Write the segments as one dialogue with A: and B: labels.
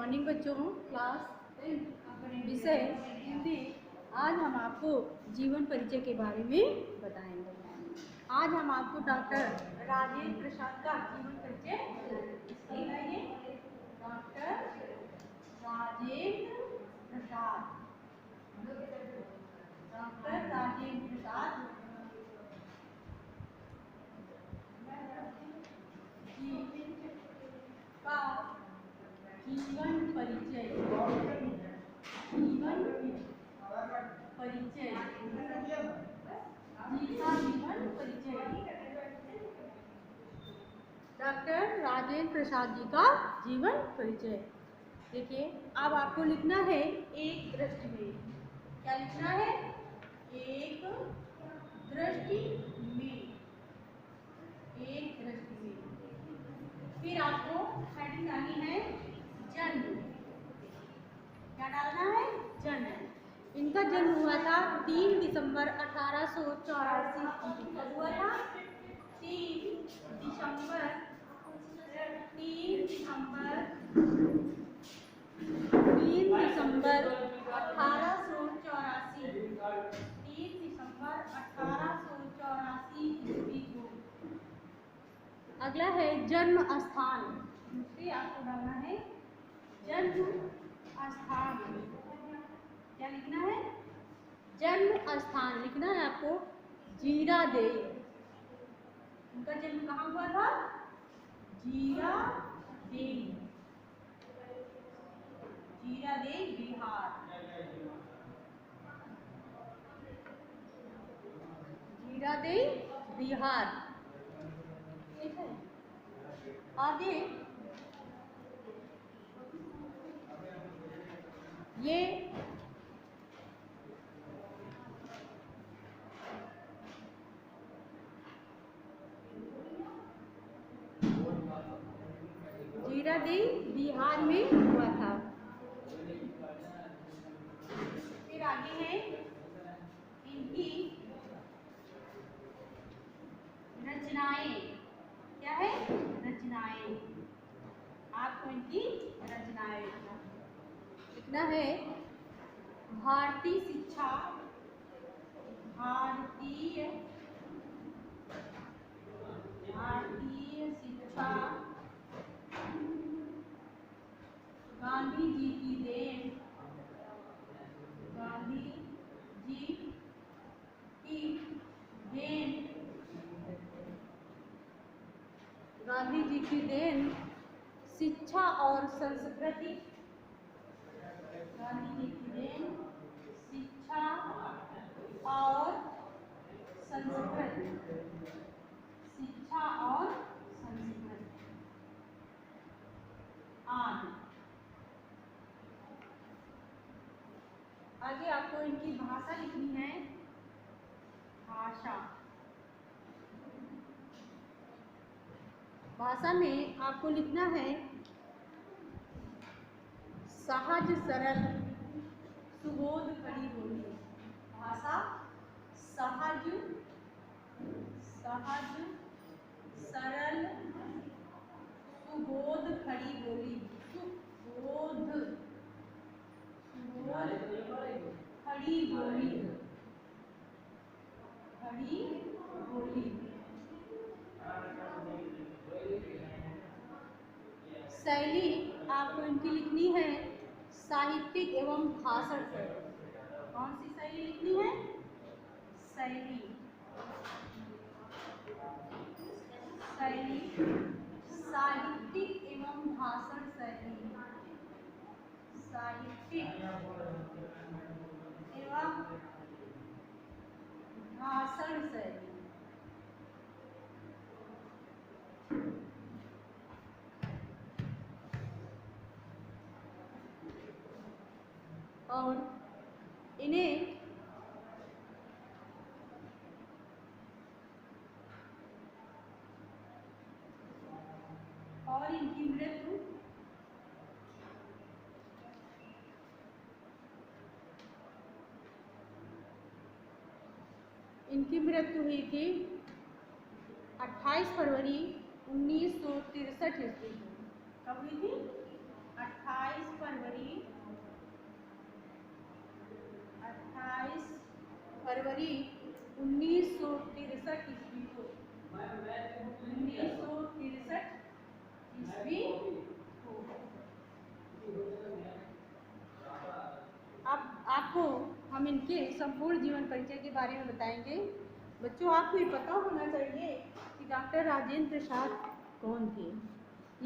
A: Morning बच्चों, class विषय हिंदी। आज हम आपको जीवन परिचय के बारे में बताएंगे। आज हम आपको डॉक्टर राजेंद्र प्रसाद का जीवन परिचय बताएंगे। डॉक्टर राजेंद्र प्रसाद, डॉक्टर राजेंद्र प्रसाद का जीवन परिचय। जीवन परिचय, जीवन परिचय। डॉक्टर राजेंद्र प्रसाद जी का जीवन परिचय। देखिए, अब आपको लिखना है एक दृष्टि में। क्या लिखना है? एक दृष्टि में, एक दृष्टि में। फिर आपको हेडिंग डालनी है जन्म। क्या डालना है? जन्म। इनका जन्म हुआ था 3 दिसंबर 1884। कब हुआ था? 3 दिसंबर 1884। 3 दिसंबर 1884 ईस्वी को। अगला है जन्म स्थान। दूसरी आपको डालना है जन्म स्थान। क्या लिखना है? जन्म स्थान लिखना है आपको जीरादेई। उनका जन्म कहाँ हुआ था? जीरादेई, जीरादेई बिहार। जीरादेई बिहार। ठीक है। आगे ये जीरादेई बिहार में हुआ था। फिर आगे है इनकी रचनाएं। क्या है? रचनाएं। आपको इनकी रचनाएं लिखना है। भारतीय शिक्षा, भारतीय शिक्षा गांधी जी की देन, गांधी जी की देन, गांधी जी की देन। शिक्षा और संस्कृति, गांधी जी की देन। शिक्षा और संस्कृति, शिक्षा और संस्कृति आदि। आगे आपको इनकी भाषा लिखनी है। भाषा, भाषा में आपको लिखना है सहज सरल सुबोध खड़ी बोली। भाषा सहज सरल सुबोध खड़ी बोली। सुबोध खड़ी बोली, खड़ी बोली। शैली आपको इनकी लिखनी है साहित्यिक एवं भाषण शैली। कौन सी शैली लिखनी है? शैली, शैली साहित्यिक एवं भाषण शैली, साहित्यिक एवं भाषण शैली। और इन्हें और इनकी मृत्यु हुई थी 28 फरवरी 1963 ईस्वी को। कब हुई थी? 28 फरवरी 1963 ईस्वी को, 1963 ईस्वी को। अब आपको हम इनके संपूर्ण जीवन परिचय के बारे में बताएंगे। बच्चों, आपको ये पता होना चाहिए कि डॉक्टर राजेंद्र प्रसाद कौन थे।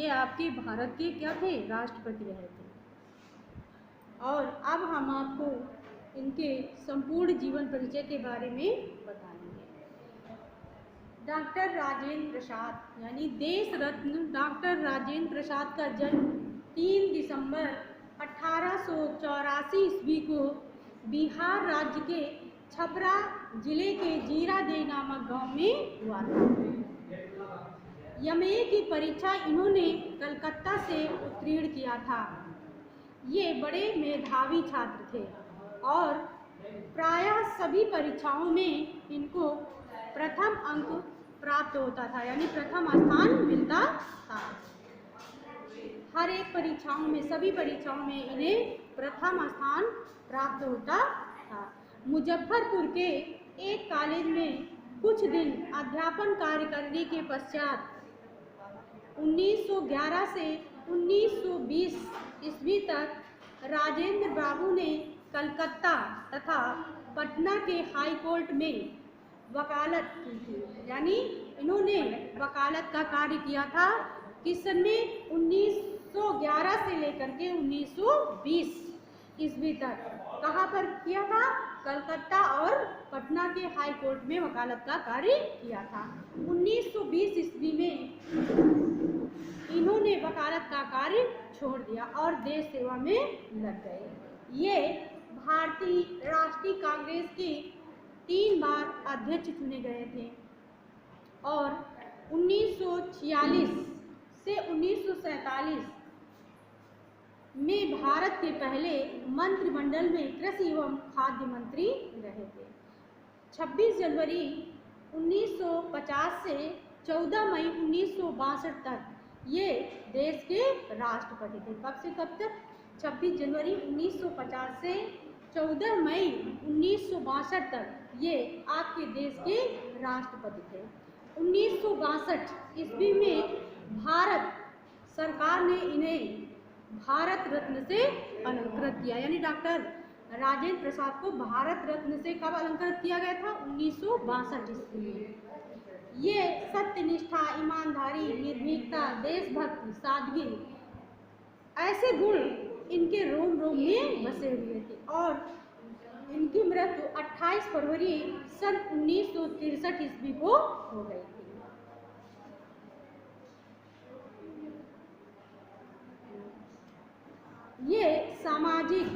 A: ये आपके भारत के क्या थे? राष्ट्रपति रहे थे। और अब हम आपको इनके संपूर्ण जीवन परिचय के बारे में बताएंगे। डॉक्टर राजेंद्र प्रसाद यानी देश रत्न डॉक्टर राजेंद्र प्रसाद का जन्म 3 दिसंबर 1884 ईस्वी को बिहार राज्य के छपरा जिले के जीरादेई नामक गांव में हुआ था। एमए की परीक्षा इन्होंने कलकत्ता से उत्तीर्ण किया था। ये बड़े मेधावी छात्र थे और प्रायः सभी परीक्षाओं में इनको प्रथम अंक प्राप्त होता था, यानी प्रथम स्थान मिलता था। हर एक परीक्षाओं में, सभी परीक्षाओं में इन्हें प्रथम स्थान प्राप्त होता था। मुजफ्फरपुर के एक कॉलेज में कुछ दिन अध्यापन कार्य करने के पश्चात 1911 से 1920 ईस्वी तक राजेंद्र बाबू ने कलकत्ता तथा पटना के हाई कोर्ट में वकालत की थी, यानी इन्होंने वकालत का कार्य किया था। किस सन में? 1911 से लेकर के 1920 ईस्वी तक। कहाँ पर किया था? कलकत्ता और पटना के हाई कोर्ट में वकालत का कार्य किया था। 1920 ईस्वी में इन्होंने वकालत का कार्य छोड़ दिया और देश सेवा में लग गए। ये भारतीय राष्ट्रीय कांग्रेस के 3 बार अध्यक्ष चुने गए थे और 1946 से 1947 में भारत के पहले मंत्रिमंडल में कृषि एवं खाद्य मंत्री रहे थे। 26 जनवरी 1950 से 14 मई 1962 तक ये देश के राष्ट्रपति थे। कब से कब तक? 26 जनवरी 1950 से 14 मई 1962 तक ये आपके देश के राष्ट्रपति थे। 1962 ईस्वी में भारत सरकार ने इन्हें भारत रत्न से अलंकृत किया, यानी डॉक्टर राजेंद्र प्रसाद को भारत रत्न से कब अलंकृत किया गया था? 1962 ईस्वी में। ये सत्यनिष्ठा, ईमानदारी, निर्भीकता, देशभक्ति, सादगी ऐसे गुण इनके रोम रोम में बसे हुए थे और इनकी मृत्यु 28 फरवरी सन 1963 ईस्वी को हो गई थी। ये सामाजिक,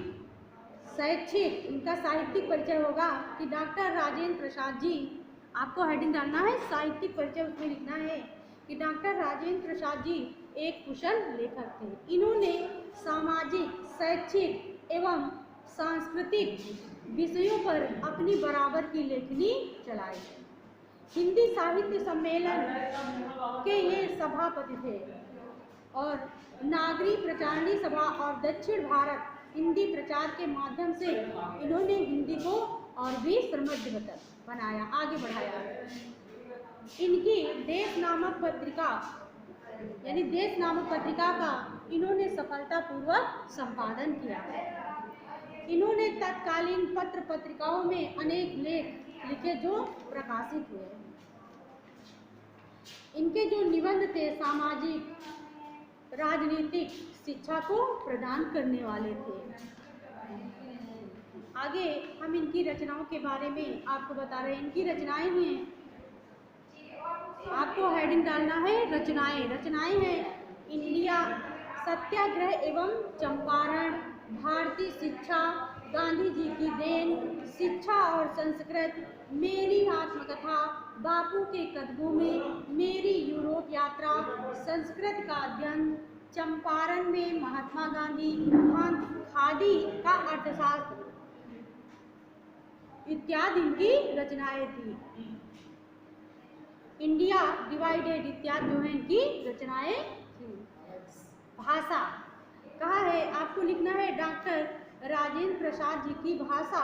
A: शैक्षिक, इनका साहित्यिक परिचय होगा कि डॉक्टर राजेंद्र प्रसाद जी, आपको हेडिंग डालना है साहित्यिक परिचय, उसमें लिखना है कि डॉक्टर राजेंद्र प्रसाद जी एक कुशल लेखक थे। इन्होंने सामाजिक, शैक्षिक एवं सांस्कृतिक विषयों पर अपनी बराबर की लेखनी चलाई। हिंदी साहित्य सम्मेलन के ये सभापति थे और नागरिक प्रचारणी सभा और दक्षिण भारत हिंदी प्रचार के माध्यम से इन्होंने हिंदी को और भी समृद्ध बनाया, आगे बढ़ाया। इनकी देश नामक पत्रिका, यानी देश नामक पत्रिका का इन्होंने सफलतापूर्वक संपादन किया। इन्होंने तत्कालीन पत्र पत्रिकाओं में अनेक लेख लिखे जो प्रकाशित हुए। इनके जो निबंध थे सामाजिक, राजनीतिक शिक्षा को प्रदान करने वाले थे। आगे हम इनकी रचनाओं के बारे में आपको बता रहे हैं। इनकी रचनाएं हैं, आपको हेडिंग डालना है रचनाएं। रचनाएं हैं इंडिया, सत्याग्रह एवं चंपारण, भारतीय शिक्षा, गांधी जी की देन, शिक्षा और संस्कृत, मेरी आत्मकथा, बापू के कदमों में, मेरी यूरोप यात्रा, संस्कृत का अध्ययन, चंपारण में महात्मा गांधी, खादी का अर्थशास्त्र इत्यादि इनकी रचनाएं थी। इंडिया डिवाइडेड इत्यादि जो है इनकी रचनाएं थी। भाषा कहाँ है? आपको लिखना है डॉक्टर राजेंद्र प्रसाद जी की भाषा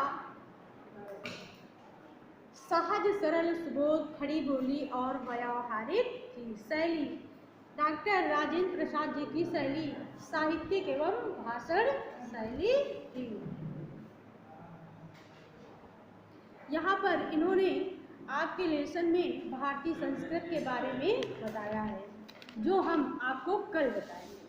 A: सहज सरल सुबोध खड़ी बोली और व्यावहारिक की शैली। डॉक्टर राजेंद्र प्रसाद जी की शैली साहित्यिक एवं भाषण शैली थी। यहाँ पर इन्होंने आपके लेसन में भारतीय संस्कृत के बारे में बताया है, जो हम आपको कल बताएंगे।